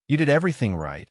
You did everything right,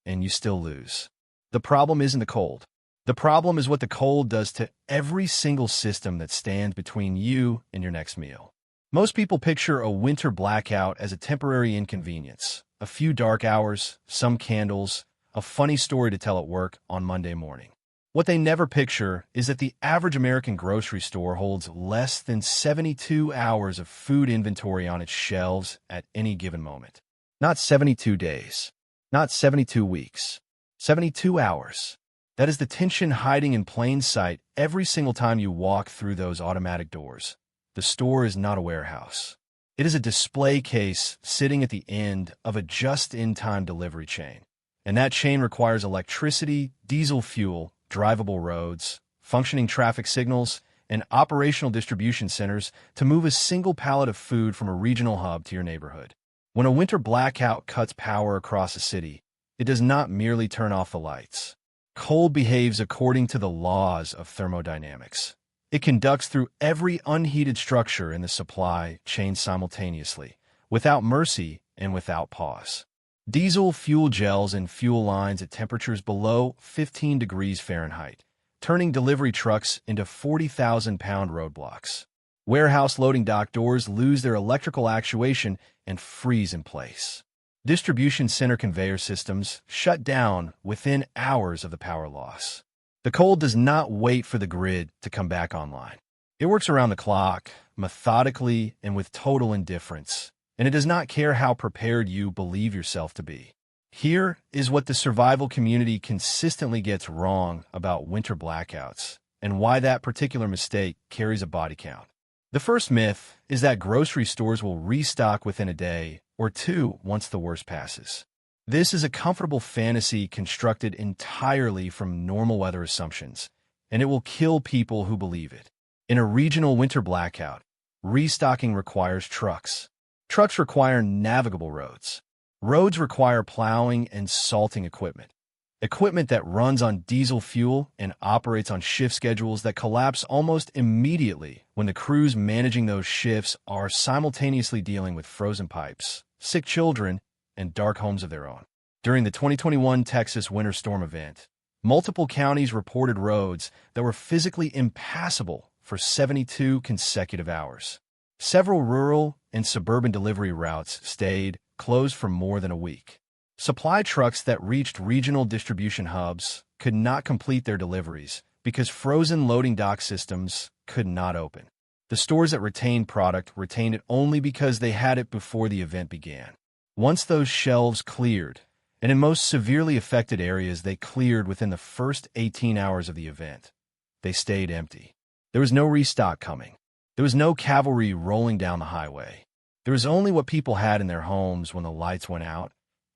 and you still lose. The problem isn't the cold. The problem is what the cold does to every single system that stands between you and your next meal. Most people picture a winter blackout as a temporary inconvenience, a few dark hours, some candles, a funny story to tell at work on Monday morning. What they never picture is that the average American grocery store holds less than 72 hours of food inventory on its shelves at any given moment. Not 72 days, not 72 weeks, 72 hours. That is the tension hiding in plain sight every single time you walk through those automatic doors. The store is not a warehouse. It is a display case sitting at the end of a just-in-time delivery chain. And that chain requires electricity, diesel fuel, drivable roads, functioning traffic signals, and operational distribution centers to move a single pallet of food from a regional hub to your neighborhood. When a winter blackout cuts power across a city, it does not merely turn off the lights. Cold behaves according to the laws of thermodynamics. It conducts through every unheated structure in the supply chain simultaneously, without mercy and without pause. Diesel fuel gels in fuel lines at temperatures below 15 degrees Fahrenheit, turning delivery trucks into 40,000-pound roadblocks. Warehouse loading dock doors lose their electrical actuation and freeze in place. Distribution center conveyor systems shut down within hours of the power loss. The cold does not wait for the grid to come back online. It works around the clock, methodically and with total indifference, and it does not care how prepared you believe yourself to be. Here is what the survival community consistently gets wrong about winter blackouts, and why that particular mistake carries a body count. The first myth is that grocery stores will restock within a day or two once the worst passes. This is a comfortable fantasy constructed entirely from normal weather assumptions, and it will kill people who believe it. In a regional winter blackout, restocking requires trucks. Trucks require navigable roads. Roads require plowing and salting equipment. Equipment that runs on diesel fuel and operates on shift schedules that collapse almost immediately when the crews managing those shifts are simultaneously dealing with frozen pipes, sick children, and dark homes of their own. During the 2021 Texas winter storm event, multiple counties reported roads that were physically impassable for 72 consecutive hours. Several rural and suburban delivery routes stayed closed for more than a week. Supply trucks that reached regional distribution hubs could not complete their deliveries because frozen loading dock systems could not open. The stores that retained product retained it only because they had it before the event began. Once those shelves cleared, and in most severely affected areas they cleared within the first 18 hours of the event, they stayed empty. There was no restock coming. There was no cavalry rolling down the highway. There was only what people had in their homes when the lights went out,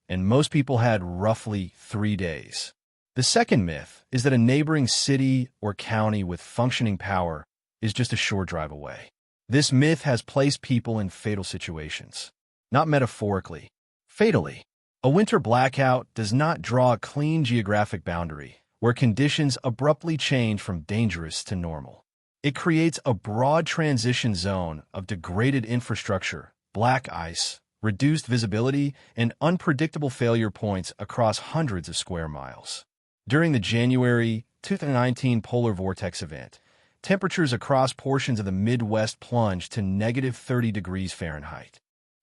and most people had roughly 3 days. The second myth is that a neighboring city or county with functioning power is just a short drive away. This myth has placed people in fatal situations, not metaphorically, fatally. A winter blackout does not draw a clean geographic boundary where conditions abruptly change from dangerous to normal. It creates a broad transition zone of degraded infrastructure, black ice, reduced visibility, and unpredictable failure points across hundreds of square miles. During the January 2019 polar vortex event, temperatures across portions of the Midwest plunged to negative 30 degrees Fahrenheit.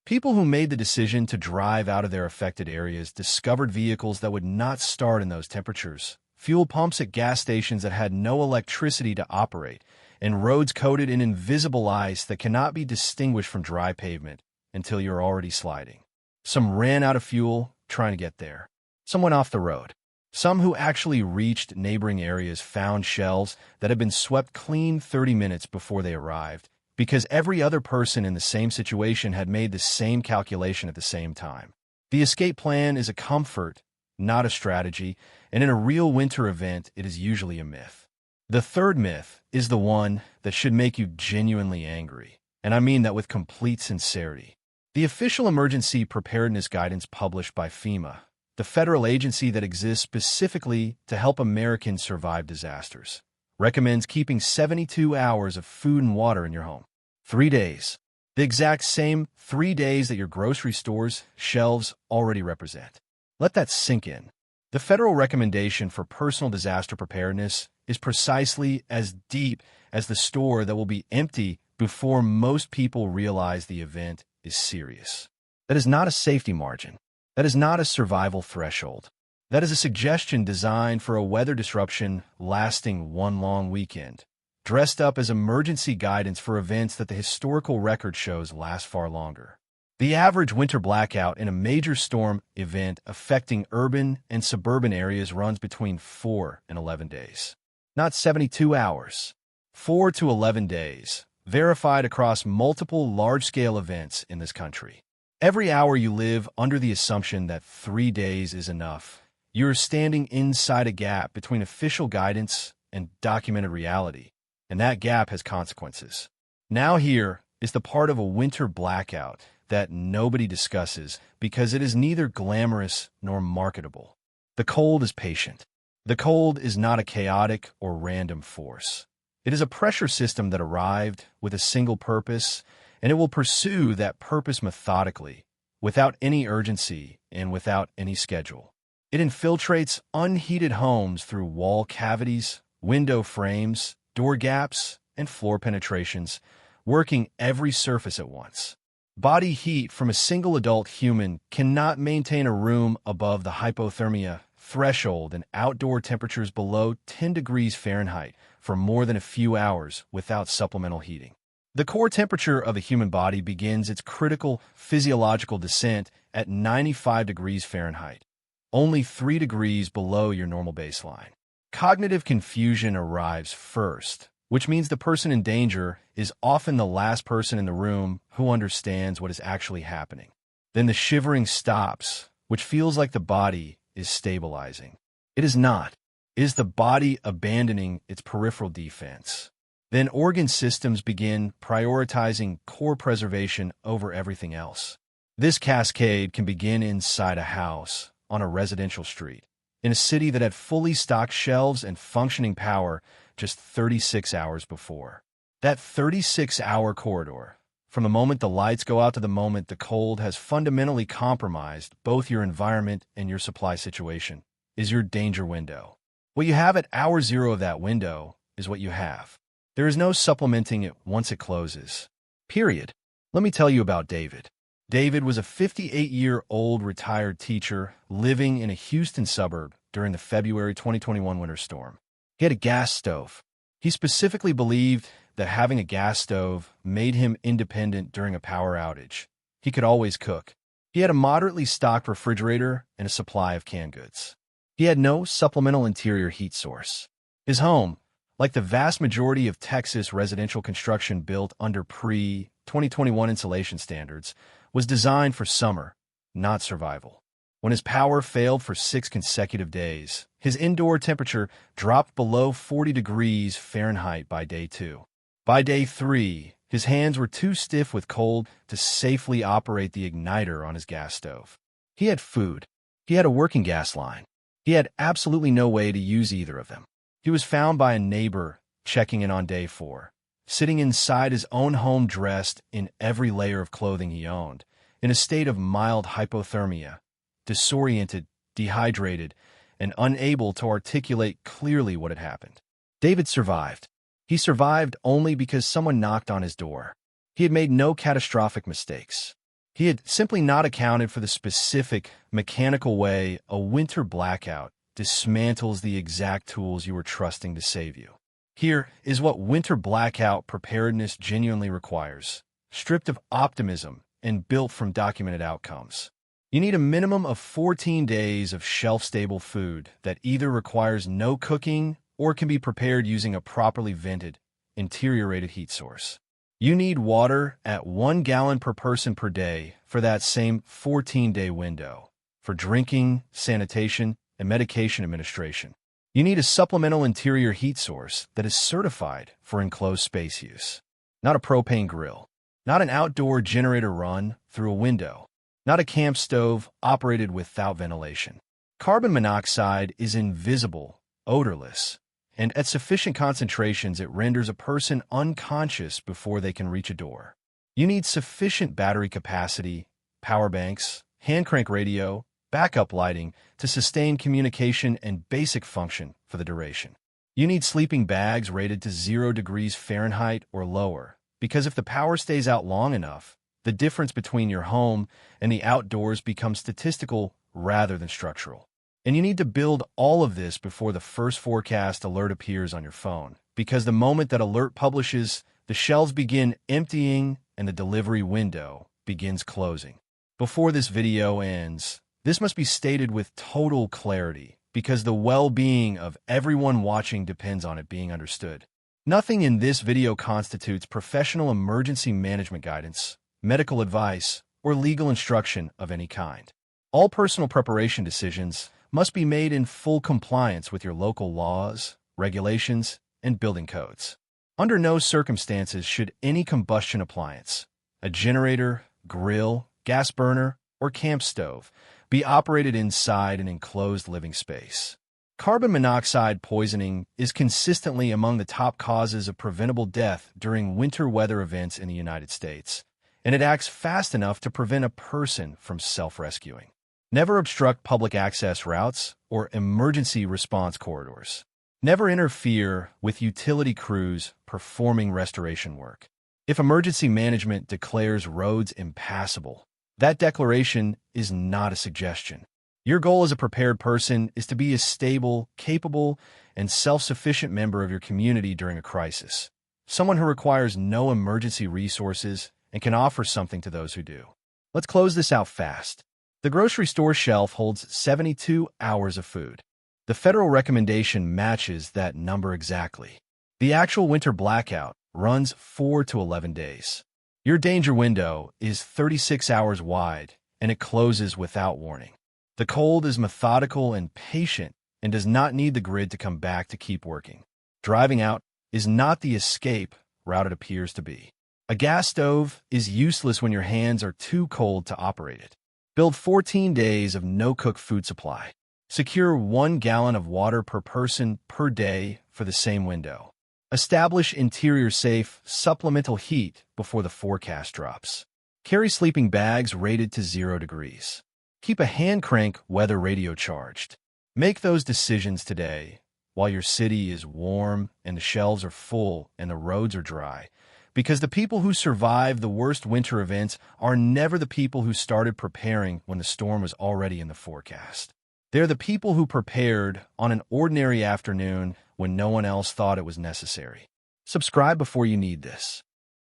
People who made the decision to drive out of their affected areas discovered vehicles that would not start in those temperatures, fuel pumps at gas stations that had no electricity to operate, and roads coated in invisible ice that cannot be distinguished from dry pavement until you're already sliding. Some ran out of fuel trying to get there. Some went off the road. Some who actually reached neighboring areas found shelves that had been swept clean 30 minutes before they arrived, because every other person in the same situation had made the same calculation at the same time. The escape plan is a comfort, not a strategy, and in a real winter event, it is usually a myth. The third myth is the one that should make you genuinely angry, and I mean that with complete sincerity. The official emergency preparedness guidance published by FEMA, the federal agency that exists specifically to help Americans survive disasters, recommends keeping 72 hours of food and water in your home. 3 days. The exact same 3 days that your grocery store's shelves already represent. Let that sink in. The federal recommendation for personal disaster preparedness is precisely as deep as the store that will be empty before most people realize the event is serious. That is not a safety margin. That is not a survival threshold. That is a suggestion designed for a weather disruption lasting one long weekend, dressed up as emergency guidance for events that the historical record shows last far longer. The average winter blackout in a major storm event affecting urban and suburban areas runs between 4 and 11 days. Not 72 hours. 4 to 11 days, verified across multiple large-scale events in this country. Every hour you live under the assumption that 3 days is enough, you're standing inside a gap between official guidance and documented reality, and that gap has consequences. Now here is the part of a winter blackout that nobody discusses because it is neither glamorous nor marketable. The cold is patient. The cold is not a chaotic or random force. It is a pressure system that arrived with a single purpose, and it will pursue that purpose methodically, without any urgency and without any schedule. It infiltrates unheated homes through wall cavities, window frames, door gaps, and floor penetrations, working every surface at once. Body heat from a single adult human cannot maintain a room above the hypothermia threshold and outdoor temperatures below 10 degrees Fahrenheit for more than a few hours without supplemental heating. The core temperature of a human body begins its critical physiological descent at 95 degrees Fahrenheit, only 3 degrees below your normal baseline. Cognitive confusion arrives first, which means the person in danger is often the last person in the room who understands what is actually happening. Then the shivering stops, which feels like the body is stabilizing. It is not. It is the body abandoning its peripheral defense. Then organ systems begin prioritizing core preservation over everything else. This cascade can begin inside a house, on a residential street, in a city that had fully stocked shelves and functioning power just 36 hours before. That 36-hour corridor, from the moment the lights go out to the moment the cold has fundamentally compromised both your environment and your supply situation, is your danger window. What you have at hour zero of that window is what you have. There is no supplementing it once it closes. Period. Let me tell you about David. David was a 58-year-old retired teacher living in a Houston suburb during the February 2021 winter storm. He had a gas stove. He specifically believed that having a gas stove made him independent during a power outage. He could always cook. He had a moderately stocked refrigerator and a supply of canned goods. He had no supplemental interior heat source. His home, like the vast majority of Texas residential construction built under pre-2021 insulation standards, was designed for summer, not survival. When his power failed for 6 consecutive days, his indoor temperature dropped below 40 degrees Fahrenheit by day 2. By day 3, his hands were too stiff with cold to safely operate the igniter on his gas stove. He had food. He had a working gas line. He had absolutely no way to use either of them. He was found by a neighbor checking in on day 4, sitting inside his own home dressed in every layer of clothing he owned, in a state of mild hypothermia, disoriented, dehydrated, and unable to articulate clearly what had happened. David survived. He survived only because someone knocked on his door. He had made no catastrophic mistakes. He had simply not accounted for the specific, mechanical way a winter blackout dismantles the exact tools you were trusting to save you. Here is what winter blackout preparedness genuinely requires, stripped of optimism and built from documented outcomes. You need a minimum of 14 days of shelf-stable food that either requires no cooking or can be prepared using a properly vented, interior-rated heat source. You need water at 1 gallon per person per day for that same 14-day window, for drinking, sanitation, and medication administration. You need a supplemental interior heat source that is certified for enclosed space use. Not a propane grill, not an outdoor generator run through a window, not a camp stove operated without ventilation. Carbon monoxide is invisible, odorless, and at sufficient concentrations it renders a person unconscious before they can reach a door. You need sufficient battery capacity, power banks, hand crank radio, backup lighting to sustain communication and basic function for the duration. You need sleeping bags rated to 0 degrees Fahrenheit or lower, because if the power stays out long enough, the difference between your home and the outdoors becomes statistical rather than structural. And you need to build all of this before the first forecast alert appears on your phone, because the moment that alert publishes, the shelves begin emptying and the delivery window begins closing. Before this video ends, this must be stated with total clarity, because the well-being of everyone watching depends on it being understood. Nothing in this video constitutes professional emergency management guidance, medical advice, or legal instruction of any kind. All personal preparation decisions must be made in full compliance with your local laws, regulations, and building codes. Under no circumstances should any combustion appliance, a generator, grill, gas burner, or camp stove, be operated inside an enclosed living space. Carbon monoxide poisoning is consistently among the top causes of preventable death during winter weather events in the United States, and it acts fast enough to prevent a person from self-rescuing. Never obstruct public access routes or emergency response corridors. Never interfere with utility crews performing restoration work. If emergency management declares roads impassable, that declaration is not a suggestion. Your goal as a prepared person is to be a stable, capable, and self-sufficient member of your community during a crisis. Someone who requires no emergency resources and can offer something to those who do. Let's close this out fast. The grocery store shelf holds 72 hours of food. The federal recommendation matches that number exactly. The actual winter blackout runs 4 to 11 days. Your danger window is 36 hours wide, and it closes without warning. The cold is methodical and patient and does not need the grid to come back to keep working. Driving out is not the escape route it appears to be. A gas stove is useless when your hands are too cold to operate it. Build 14 days of no-cook food supply. Secure 1 gallon of water per person per day for the same window. Establish interior safe, supplemental heat before the forecast drops. Carry sleeping bags rated to 0 degrees. Keep a hand crank weather radio charged. Make those decisions today while your city is warm and the shelves are full and the roads are dry, because the people who survive the worst winter events are never the people who started preparing when the storm was already in the forecast. They're the people who prepared on an ordinary afternoon when no one else thought it was necessary. Subscribe before you need this.